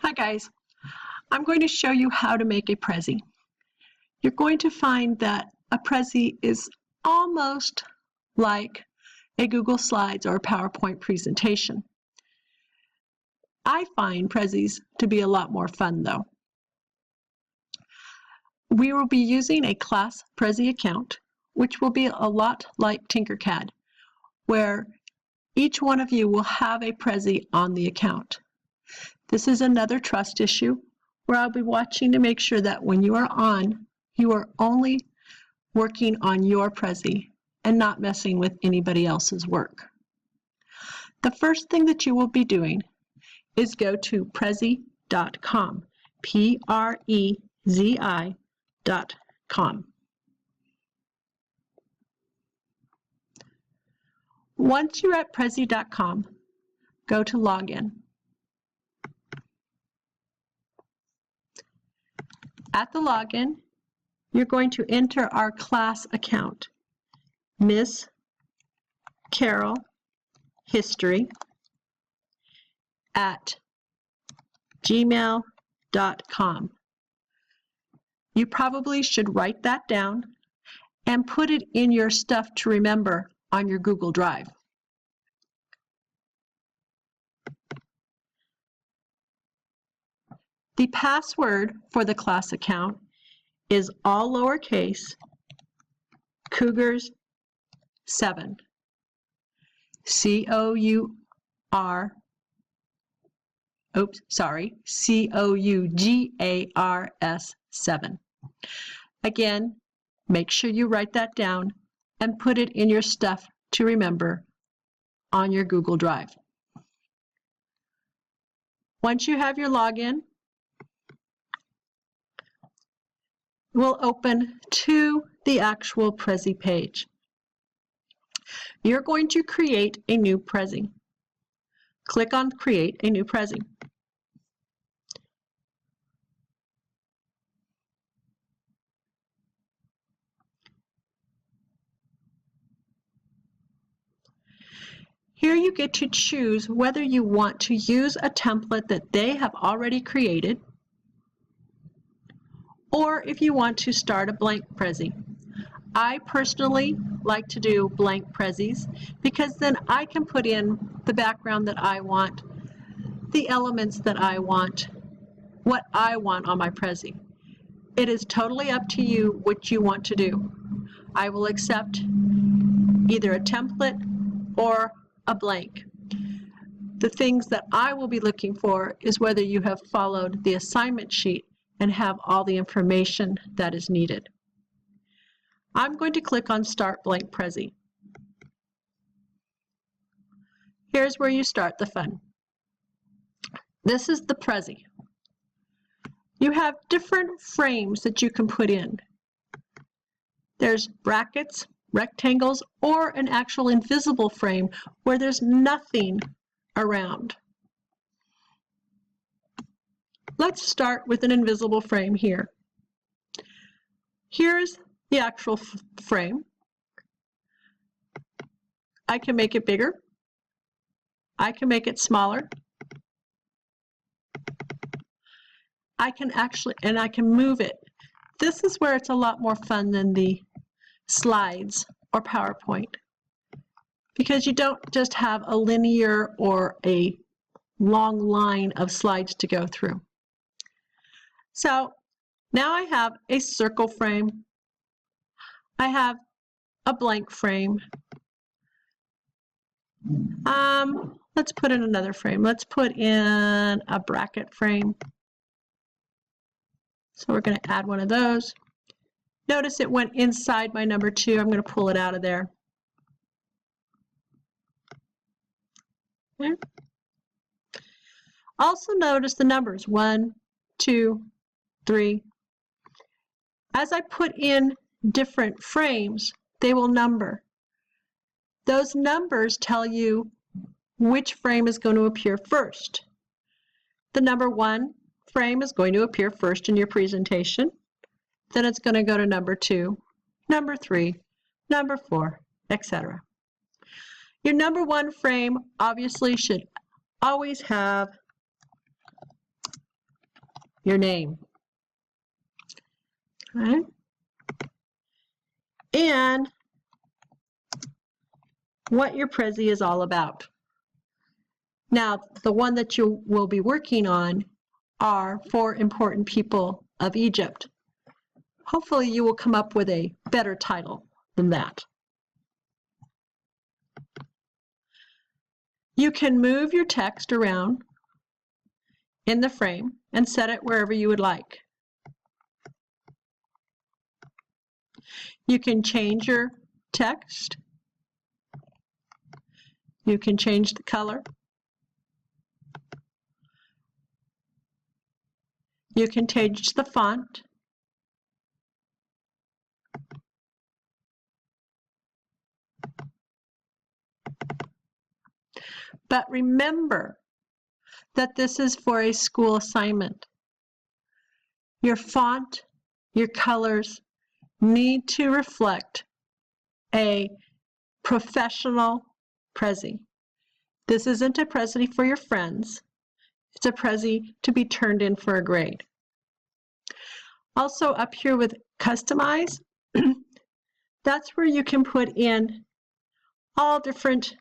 Hi guys, I'm going to show you how to make a Prezi. You're going to find that a Prezi is almost like a Google Slides or a PowerPoint presentation. I find Prezis to be a lot more fun though. We will be using a class Prezi account, which will be a lot like Tinkercad, where each one of you will have a Prezi on the account. This is another trust issue where I'll be watching to make sure that when you are on, you are only working on your Prezi and not messing with anybody else's work. The first thing that you will be doing is go to Prezi.com, Prezi.com. Once you're at Prezi.com, go to Login. At the login, you're going to enter our class account, Miss Carol History at gmail.com. You probably should write that down and put it in your stuff to remember on your Google Drive. The password for the class account is all lowercase, Cougars 7, COUGARS 7. Again, make sure you write that down and put it in your stuff to remember on your Google Drive. Once you have your login, we'll open to the actual Prezi page. You're going to create a new Prezi. Click on Create a New Prezi. Here you get to choose whether you want to use a template that they have already created, or if you want to start a blank Prezi. I personally like to do blank Prezis because then I can put in the background that I want, the elements that I want, what I want on my Prezi. It is totally up to you what you want to do. I will accept either a template or a blank. The things that I will be looking for is whether you have followed the assignment sheet and have all the information that is needed. I'm going to click on Start Blank Prezi. Here's where you start the fun. This is the Prezi. You have different frames that you can put in. There's brackets, rectangles, or an actual invisible frame where there's nothing around. Let's start with an invisible frame here. Here's the actual frame. I can make it bigger. I can make it smaller. I can move it. This is where it's a lot more fun than the slides or PowerPoint, because you don't just have a linear or a long line of slides to go through. So now I have a circle frame. I have a blank frame. Let's put in another frame. Let's put in a bracket frame. So we're going to add one of those. Notice it went inside my number 2. I'm going to pull it out of there. Okay. Also notice the numbers 1, 2, 3. As I put in different frames, they will number. Those numbers tell you which frame is going to appear first. The number 1 frame is going to appear first in your presentation. Then it's going to go to number 2, number 3, number 4, etc. Your number 1 frame obviously should always have your name. Okay. And what your Prezi is all about. Now, the one that you will be working on are 4 important people of Egypt. Hopefully you will come up with a better title than that. You can move your text around in the frame and set it wherever you would like. You can change your text. You can change the color. You can change the font. But remember that this is for a school assignment. Your font, your colors need to reflect a professional Prezi. This isn't a Prezi for your friends. It's a Prezi to be turned in for a grade. Also up here with Customize, that's where you can put in all different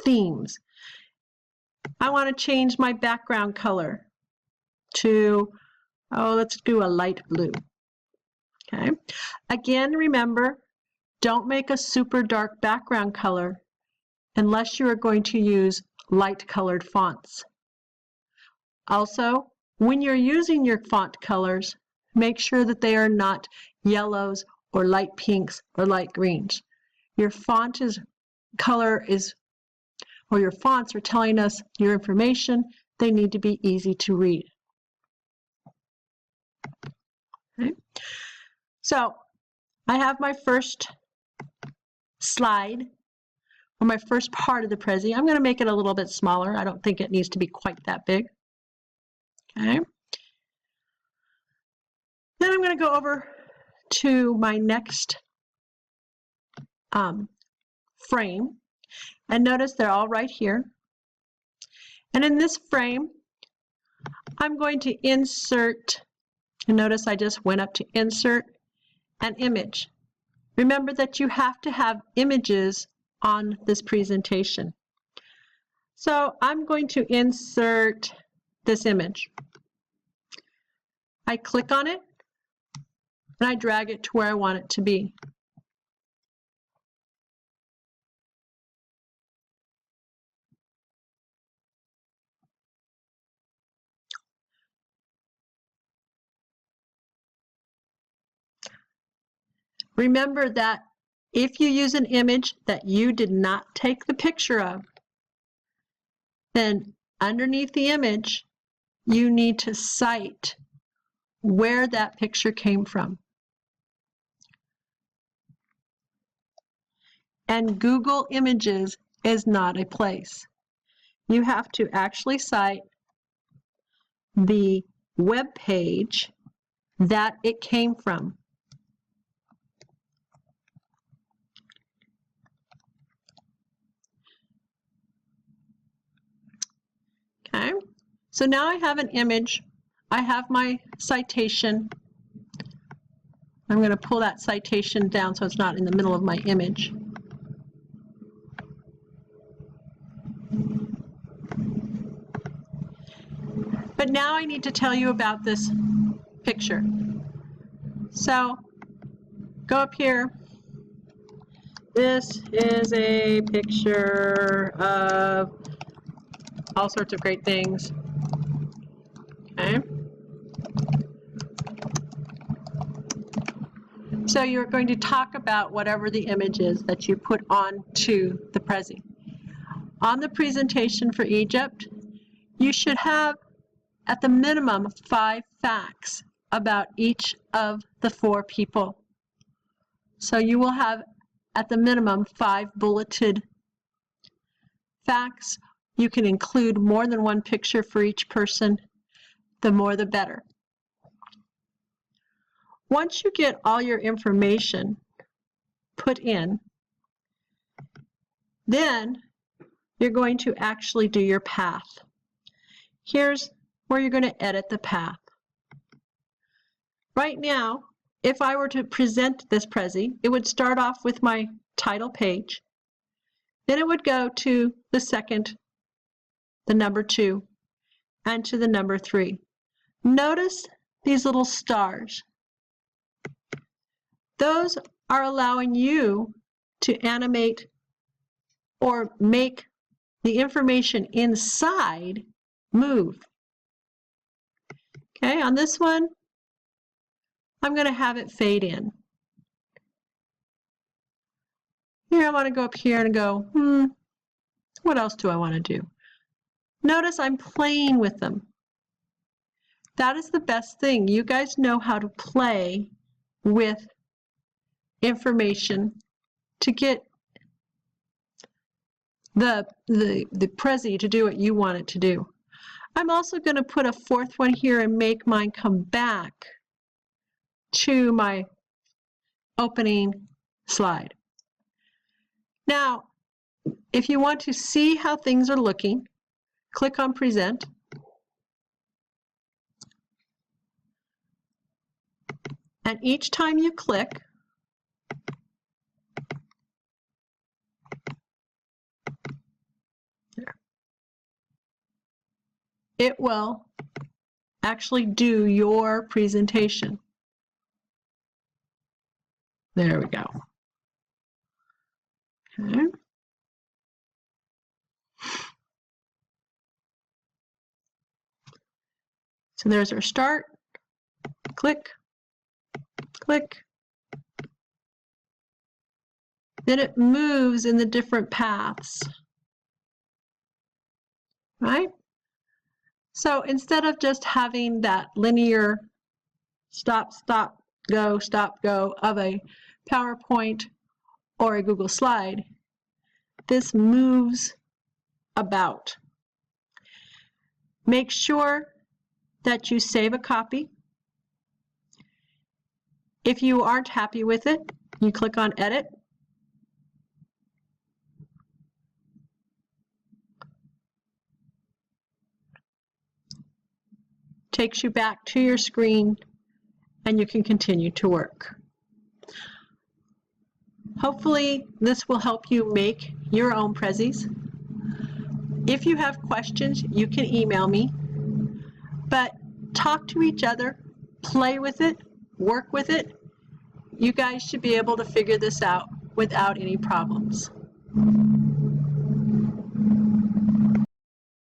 themes. I want to change my background color to, let's do a light blue. Okay. Again, remember, don't make a super dark background color unless you are going to use light colored fonts. Also, when you're using your font colors, make sure that they are not yellows or light pinks or light greens. Your font or your fonts are telling us your information. They need to be easy to read. Okay. So I have my first slide, or my first part of the Prezi. I'm going to make it a little bit smaller. I don't think it needs to be quite that big. Okay. Then I'm going to go over to my next frame, and notice they're all right here. And in this frame, I'm going to insert, and notice I just went up to insert an image. Remember that you have to have images on this presentation. So I'm going to insert this image. I click on it and I drag it to where I want it to be. Remember that if you use an image that you did not take the picture of, then underneath the image, you need to cite where that picture came from. And Google Images is not a place. You have to actually cite the web page that it came from. Okay, so now I have an image. I have my citation. I'm going to pull that citation down so it's not in the middle of my image. But now I need to tell you about this picture. So go up here. This is a picture of all sorts of great things. Okay. So you're going to talk about whatever the image is that you put onto the Prezi. On the presentation for Egypt, you should have at the minimum 5 facts about each of the 4 people. So you will have at the minimum 5 bulleted facts. You can include more than 1 picture for each person. The more the better. Once you get all your information put in, then you're going to actually do your path. Here's where you're going to edit the path. Right now, if I were to present this Prezi, it would start off with my title page. Then it would go to the second, the number 2, and to the number 3. Notice these little stars. Those are allowing you to animate or make the information inside move. Okay, on this one, I'm going to have it fade in. Here I want to go up here and go, what else do I want to do? Notice I'm playing with them. That is the best thing. You guys know how to play with information to get the Prezi to do what you want it to do. I'm also going to put a fourth one here and make mine come back to my opening slide. Now, if you want to see how things are looking, click on Present. And each time you click, it will actually do your presentation. There we go. Okay. So there's our start. Click, click. Then it moves in the different paths. Right? So instead of just having that linear stop, go of a PowerPoint or a Google slide, this moves about. Make sure that you save a copy. If you aren't happy with it, you click on Edit. Takes you back to your screen and you can continue to work. Hopefully this will help you make your own Prezis. If you have questions, you can email me, but talk to each other, play with it, work with it. You guys should be able to figure this out without any problems.